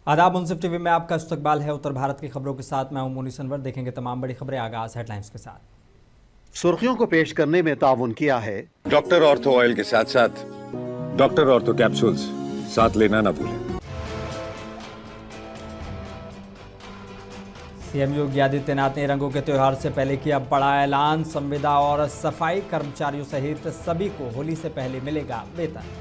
आदाब। मुंसिफ टीवी में आपका इस्तकबाल है। उत्तर भारत की खबरों के साथ मैं हूं मोनी सनवर। देखेंगे तमाम बड़ी खबरें। आगाज हेडलाइंस के साथ। सुर्खियों को पेश करने में ताउन किया है डॉक्टर ऑर्थो ऑयल के साथ साथ डॉक्टर ऑर्थो कैप्सूल्स साथ लेना ना भूलें। सीएम योगी आदित्यनाथ ने रंगों के त्योहार से पहले किया बड़ा ऐलान। संविदा और सफाई कर्मचारियों सहित सभी को होली से पहले मिलेगा वेतन।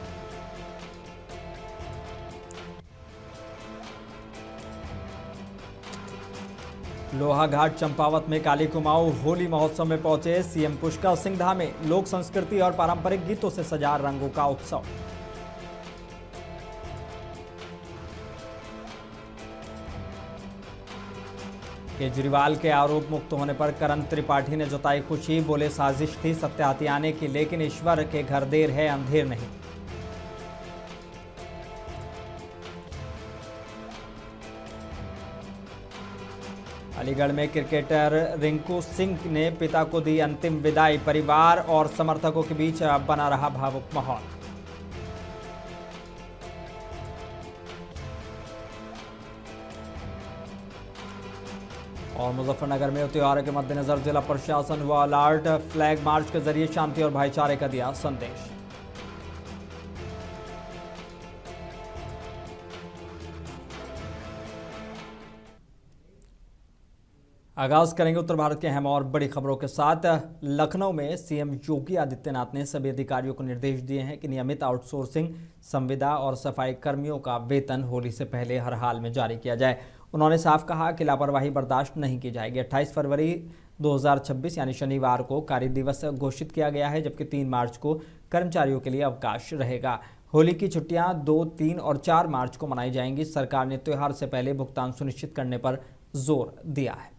लोहाघाट चंपावत में काली कुमाऊं होली महोत्सव में पहुंचे सीएम पुष्कर सिंह धामे। लोक संस्कृति और पारंपरिक गीतों से सजा रंगों का उत्सव। केजरीवाल के आरोप मुक्त होने पर करण त्रिपाठी ने जताई खुशी। बोले साजिश थी सत्य हाथी आने की, लेकिन ईश्वर के घर देर है अंधेर नहीं। अलीगढ़ में क्रिकेटर रिंकू सिंह ने पिता को दी अंतिम विदाई। परिवार और समर्थकों के बीच बना रहा भावुक माहौल। और मुजफ्फरनगर में त्योहारों के मद्देनजर जिला प्रशासन हुआ अलर्ट। फ्लैग मार्च के जरिए शांति और भाईचारे का दिया संदेश। आगाज करेंगे उत्तर भारत के अहम और बड़ी खबरों के साथ। लखनऊ में सीएम योगी आदित्यनाथ ने सभी अधिकारियों को निर्देश दिए हैं कि नियमित आउटसोर्सिंग, संविदा और सफाई कर्मियों का वेतन होली से पहले हर हाल में जारी किया जाए। उन्होंने साफ कहा कि लापरवाही बर्दाश्त नहीं की जाएगी। 28 फरवरी 2026 यानी शनिवार को कार्य दिवस घोषित किया गया है, जबकि 3 मार्च को कर्मचारियों के लिए अवकाश रहेगा। होली की छुट्टियां 2, 3 और 4 मार्च को मनाई जाएंगी। सरकार ने त्योहार से पहले भुगतान सुनिश्चित करने पर जोर दिया है।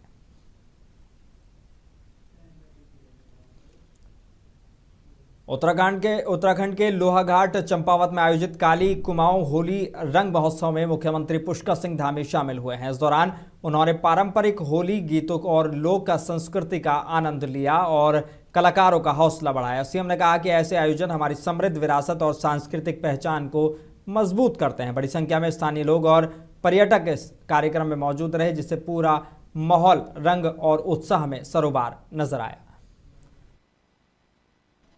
उत्तराखंड के लोहाघाट चंपावत में आयोजित काली कुमाऊं होली रंग महोत्सव में मुख्यमंत्री पुष्कर सिंह धामी शामिल हुए हैं। इस दौरान उन्होंने पारंपरिक होली गीतों और लोक संस्कृति का आनंद लिया और कलाकारों का हौसला बढ़ाया। सीएम ने कहा कि ऐसे आयोजन हमारी समृद्ध विरासत और सांस्कृतिक पहचान को मजबूत करते हैं। बड़ी संख्या में स्थानीय लोग और पर्यटक इस कार्यक्रम में मौजूद रहे, जिससे पूरा माहौल रंग और उत्साह में सरोबार नजर आया।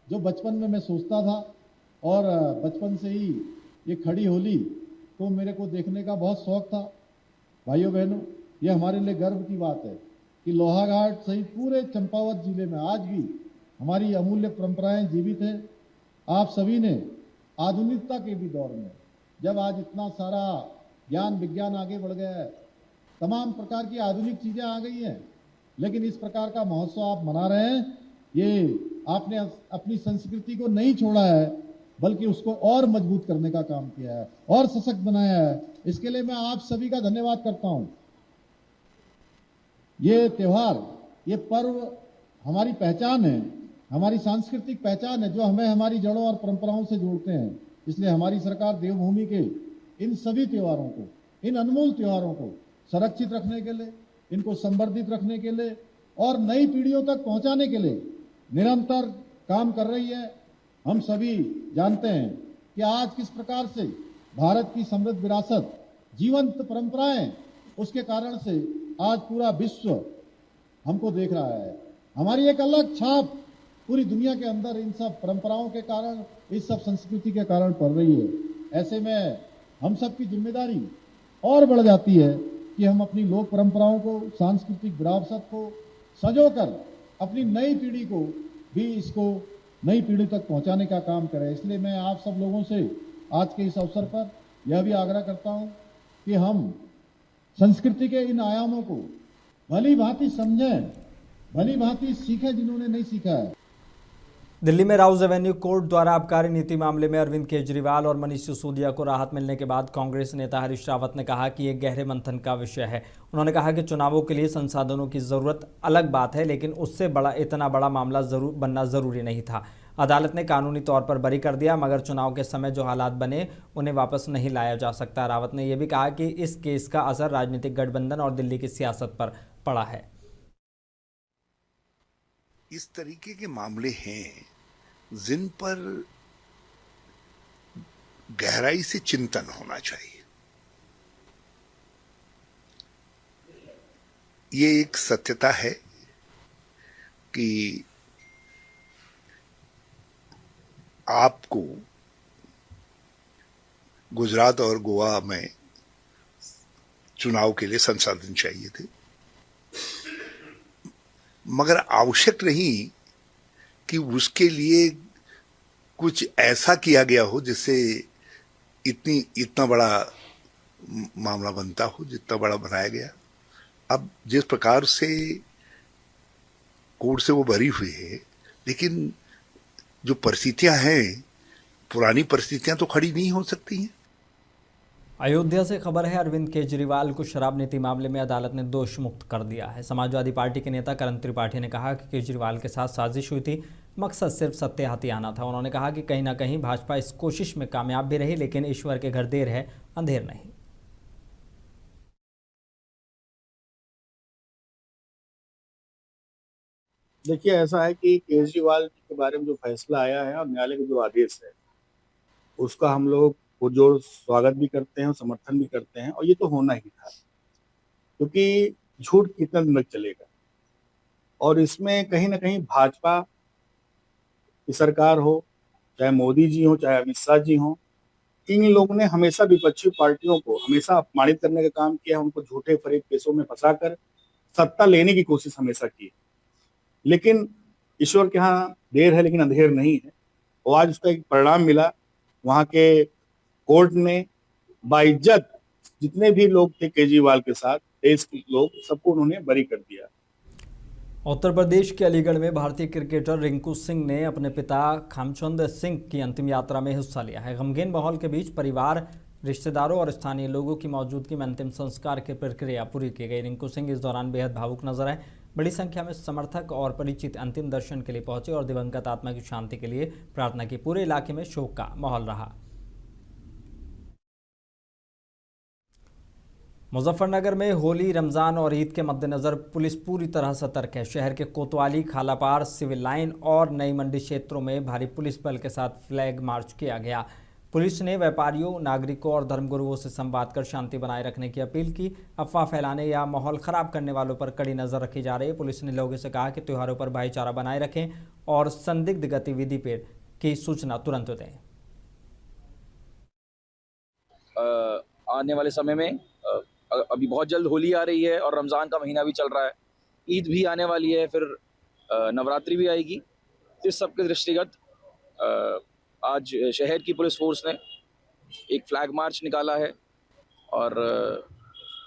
जो बचपन में मैं सोचता था और बचपन से ही ये खड़ी होली तो मेरे को देखने का बहुत शौक था। भाइयों बहनों, ये हमारे लिए गर्व की बात है कि लोहाघाट सहित पूरे चंपावत जिले में आज भी हमारी अमूल्य परंपराएं जीवित हैं। आप सभी ने आधुनिकता के भी दौर में, जब आज इतना सारा ज्ञान विज्ञान आगे बढ़ गया है, तमाम प्रकार की आधुनिक चीजें आ गई हैं, लेकिन इस प्रकार का महोत्सव आप मना रहे हैं। ये आपने अपनी संस्कृति को नहीं छोड़ा है, बल्कि उसको और मजबूत करने का काम किया है और सशक्त बनाया है। इसके लिए मैं आप सभी का धन्यवाद करता हूं। ये त्योहार, ये पर्व हमारी पहचान है, हमारी सांस्कृतिक पहचान है, जो हमें हमारी जड़ों और परंपराओं से जोड़ते हैं। इसलिए हमारी सरकार देवभूमि के इन सभी त्योहारों को, इन अनमोल त्योहारों को संरक्षित रखने के लिए, इनको संवर्धित रखने के लिए और नई पीढ़ियों तक पहुंचाने के लिए निरंतर काम कर रही है। हम सभी जानते हैं कि आज किस प्रकार से भारत की समृद्ध विरासत, जीवंत परंपराएं, उसके कारण से आज पूरा विश्व हमको देख रहा है। हमारी एक अलग छाप पूरी दुनिया के अंदर इन सब परंपराओं के कारण, इस सब संस्कृति के कारण पड़ रही है। ऐसे में हम सब की जिम्मेदारी और बढ़ जाती है कि हम अपनी लोक परंपराओं को, सांस्कृतिक विरासत को सजोकर अपनी नई पीढ़ी को भी इसको नई पीढ़ी तक पहुंचाने का काम करें। इसलिए मैं आप सब लोगों से आज के इस अवसर पर यह भी आग्रह करता हूं कि हम संस्कृति के इन आयामों को भली भांति समझें, भली भांति सीखें जिन्होंने नहीं सीखा है। दिल्ली में राउज एवेन्यू कोर्ट द्वारा आबकारी नीति मामले में अरविंद केजरीवाल और मनीष सिसोदिया को राहत मिलने के बाद कांग्रेस नेता हरीश रावत ने कहा कि यह गहरे मंथन का विषय है। उन्होंने कहा कि चुनावों के लिए संसाधनों की जरूरत अलग बात है, लेकिन उससे इतना बड़ा मामला बनना जरूरी नहीं था। अदालत ने कानूनी तौर पर बरी कर दिया, मगर चुनाव के समय जो हालात बने उन्हें वापस नहीं लाया जा सकता। रावत ने यह भी कहा कि इस केस का असर राजनीतिक गठबंधन और दिल्ली की सियासत पर पड़ा है। इस तरीके के मामले हैं जिन पर गहराई से चिंतन होना चाहिए। ये एक सत्यता है कि आपको गुजरात और गोवा में चुनाव के लिए संसाधन चाहिए थे, मगर आवश्यक नहीं कि उसके लिए कुछ ऐसा किया गया हो जिससे इतना बड़ा मामला बनता हो जितना बड़ा बनाया गया। अब जिस प्रकार से कोर्ट से वो भरी हुई है, लेकिन जो परिस्थितियां हैं, पुरानी परिस्थितियां तो खड़ी नहीं हो सकती हैं। अयोध्या से खबर है, अरविंद केजरीवाल को शराब नीति मामले में अदालत ने दोष मुक्त कर दिया है। समाजवादी पार्टी के नेता करण त्रिपाठी ने कहा कि केजरीवाल के साथ साजिश हुई थी, मकसद सिर्फ सत्य हाथी आना था। उन्होंने कहा कि कहीं ना कहीं भाजपा इस कोशिश में कामयाब भी रही, लेकिन ईश्वर के घर देर है अंधेर नहीं। देखिए, ऐसा है कि केजरीवाल के बारे में जो फैसला आया है और न्यायालय का जो आदेश है, उसका हम लोग पुरजोर स्वागत भी करते हैं और समर्थन भी करते हैं, और ये तो होना ही था, क्योंकि झूठ कितना दिन तक चलेगा। और इसमें कहीं ना कहीं भाजपा की सरकार हो, चाहे मोदी जी हो, चाहे अमित शाह जी हो, इन लोगों ने हमेशा विपक्षी पार्टियों को हमेशा अपमानित करने का काम किया, उनको झूठे फरेब केसों में फंसाकर सत्ता लेने की कोशिश हमेशा की। लेकिन ईश्वर के यहाँ देर है लेकिन अंधेर नहीं है, और आज उसका एक परिणाम मिला। वहां के कोर्ट ने बाइज्जत जितने भी लोग थे केजरीवाल के साथ, देश के लोग, सबको उन्होंने बरी कर दिया। उत्तर प्रदेश के अलीगढ़ में भारतीय क्रिकेटर रिंकू सिंह ने अपने पिता खामचंद सिंह की अंतिम यात्रा में हिस्सा लिया है। गमगीन माहौल के बीच परिवार, रिश्तेदारों और स्थानीय लोगों की मौजूदगी में अंतिम संस्कार की प्रक्रिया पूरी की गई। रिंकू सिंह इस दौरान बेहद भावुक नजर आए। बड़ी संख्या में समर्थक और परिचित अंतिम दर्शन के लिए पहुंचे और दिवंगत आत्मा की शांति के लिए प्रार्थना की। पूरे इलाके में शोक का माहौल रहा। मुजफ्फरनगर में होली, रमजान और ईद के मद्देनजर पुलिस पूरी तरह सतर्क है। शहर के कोतवाली, खालापार, सिविल लाइन और नई मंडी क्षेत्रों में भारी पुलिस बल के साथ फ्लैग मार्च किया गया। पुलिस ने व्यापारियों, नागरिकों और धर्मगुरुओं से संवाद कर शांति बनाए रखने की अपील की। अफवाह फैलाने या माहौल खराब करने वालों पर कड़ी नजर रखी जा रही है। पुलिस ने लोगों से कहा कि त्योहारों पर भाईचारा बनाए रखें और संदिग्ध गतिविधि पर की सूचना तुरंत दें। आने वाले समय में अभी बहुत जल्द होली आ रही है और रमज़ान का महीना भी चल रहा है, ईद भी आने वाली है, फिर नवरात्रि भी आएगी। इस सब के दृष्टिगत आज शहर की पुलिस फोर्स ने एक फ्लैग मार्च निकाला है और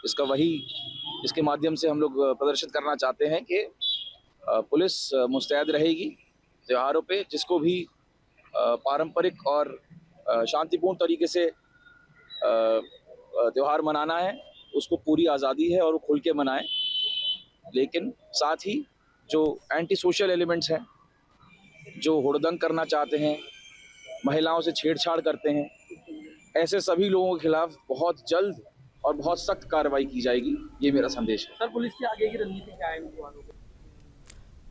इसके माध्यम से हम लोग प्रदर्शित करना चाहते हैं कि पुलिस मुस्तैद रहेगी त्योहारों पे। जिसको भी पारंपरिक और शांतिपूर्ण तरीके से त्यौहार मनाना है, उसको पूरी आज़ादी है और वो खुल के मनाएं। लेकिन साथ ही जो एंटी सोशल एलिमेंट्स हैं, जो हुड़दंग करना चाहते हैं, महिलाओं से छेड़छाड़ करते हैं, ऐसे सभी लोगों के खिलाफ बहुत जल्द और बहुत सख्त कार्रवाई की जाएगी। ये मेरा संदेश है। सर, पुलिस की आगे की रणनीति क्या है?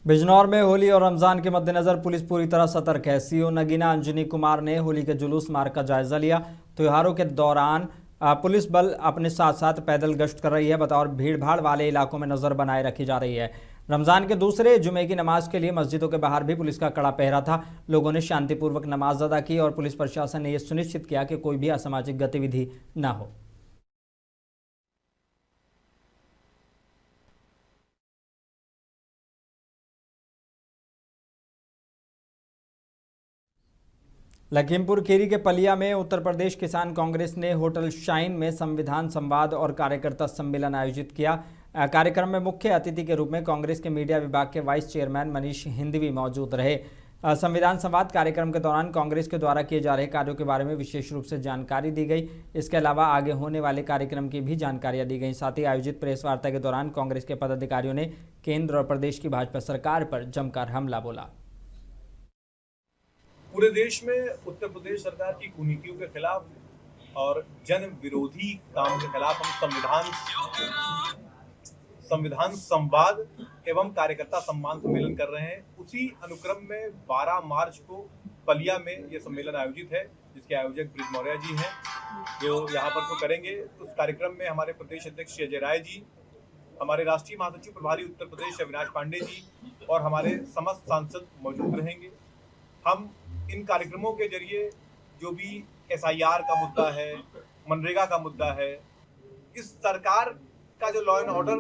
बिजनौर में होली और रमजान के मद्देनजर पुलिस पूरी तरह सतर्क है। सीओ नगीना अंजनी कुमार ने होली के जुलूस मार्ग का जायजा लिया। त्योहारों के दौरान पुलिस बल अपने साथ साथ पैदल गश्त कर रही है। बतौर भीड़भाड़ वाले इलाकों में नजर बनाए रखी जा रही है। रमजान के दूसरे जुमे की नमाज के लिए मस्जिदों के बाहर भी पुलिस का कड़ा पहरा था। लोगों ने शांतिपूर्वक नमाज अदा की और पुलिस प्रशासन ने यह सुनिश्चित किया कि कोई भी असामाजिक गतिविधि न हो। लखीमपुर खीरी के पलिया में उत्तर प्रदेश किसान कांग्रेस ने होटल शाइन में संविधान संवाद और कार्यकर्ता सम्मेलन आयोजित किया। कार्यक्रम में मुख्य अतिथि के रूप में कांग्रेस के मीडिया विभाग के वाइस चेयरमैन मनीष हिंदवी मौजूद रहे। संविधान संवाद कार्यक्रम के दौरान कांग्रेस के द्वारा किए जा रहे कार्यों के बारे में विशेष रूप से जानकारी दी गई। इसके अलावा आगे होने वाले कार्यक्रम की भी जानकारियां दी गई। साथ ही आयोजित प्रेस वार्ता के दौरान कांग्रेस के पदाधिकारियों ने केंद्र और प्रदेश की भाजपा सरकार पर जमकर हमला बोला। पूरे देश में उत्तर प्रदेश सरकार की कुनीतियों के खिलाफ और जन विरोधी काम के खिलाफ हम संविधान संवाद एवं कार्यकर्ता सम्मान सम्मेलन कर रहे हैं। उसी अनुक्रम में 12 मार्च को पलिया में ये सम्मेलन आयोजित है, जिसके आयोजक ब्रिज मौर्य जी हैं, जो यहाँ पर तो करेंगे। उस कार्यक्रम में हमारे प्रदेश अध्यक्ष अजय राय जी हमारे राष्ट्रीय महासचिव प्रभारी उत्तर प्रदेश अविनाश पांडे जी और हमारे समस्त सांसद मौजूद रहेंगे। हम इन कार्यक्रमों के जरिए जो भी SIR का मुद्दा है, मनरेगा का मुद्दा है, इस सरकार का जो लॉ एंड ऑर्डर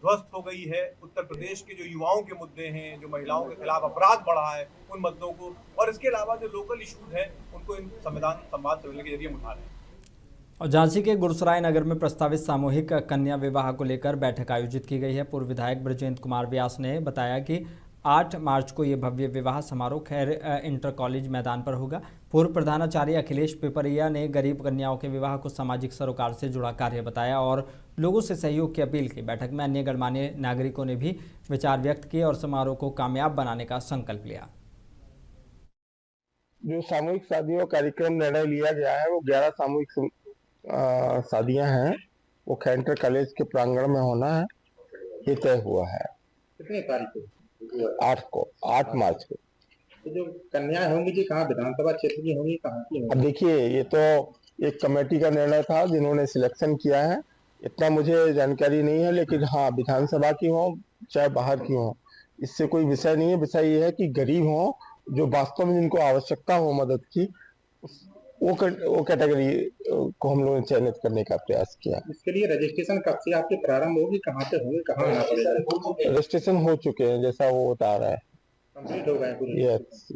ध्वस्त हो गई है, उत्तर प्रदेश के जो युवाओं के मुद्दे हैं, जो महिलाओं के खिलाफ अपराध बढ़ा है, उन मुद्दों को और इसके अलावा जो लोकल इश्यूज हैं उनको इन संविधान संवाद सम्मेलन के जरिए हम उठा रहे हैं। और झांसी के गुरसराय नगर में प्रस्तावित सामूहिक कन्या विवाह को लेकर बैठक आयोजित की गई है। पूर्व विधायक ब्रजेंद्र कुमार व्यास ने बताया कि 8 मार्च को ये भव्य विवाह समारोह खैर इंटर कॉलेज मैदान पर होगा। पूर्व प्रधानाचार्य अखिलेश पिपरिया ने गरीब कन्याओं के विवाह को सामाजिक सरोकार से जुड़ा कार्य बताया और लोगों से सहयोग की अपील की। बैठक में अन्य गणमान्य नागरिकों ने भी विचार व्यक्त किए और समारोह को कामयाब बनाने का संकल्प लिया। जो सामूहिक शादियों कार्यक्रम निर्णय लिया गया है, वो 11 सामूहिक शादियां हैं, वो इंटर कॉलेज के प्रांगण में होना है, ये तय हुआ है। कितने तारीख को? 8 मार्च को। तो जो कन्याएं होंगी जी कहाँ, विधानसभा क्षेत्र की होंगी, कहाँ की होंगी? अब देखिए, ये तो एक कमेटी का निर्णय था जिन्होंने सिलेक्शन किया है, इतना मुझे जानकारी नहीं है, लेकिन हाँ, विधानसभा की हो चाहे बाहर की हो, इससे कोई विषय नहीं है। विषय ये है कि गरीब हो, जो वास्तव में जिनको आवश्यकता हो मदद की, वो कैटेगरी को हम लोगों ने चयनित करने का प्रयास किया। इसके लिए रजिस्ट्रेशन कब से आपके प्रारंभ होगी, कहाँ पे होंगे, कहाँ आना पड़ेगा? रजिस्ट्रेशन हो चुके हैं, जैसा वो बता रहा है। कंप्लीट हो गए पूरे? यस।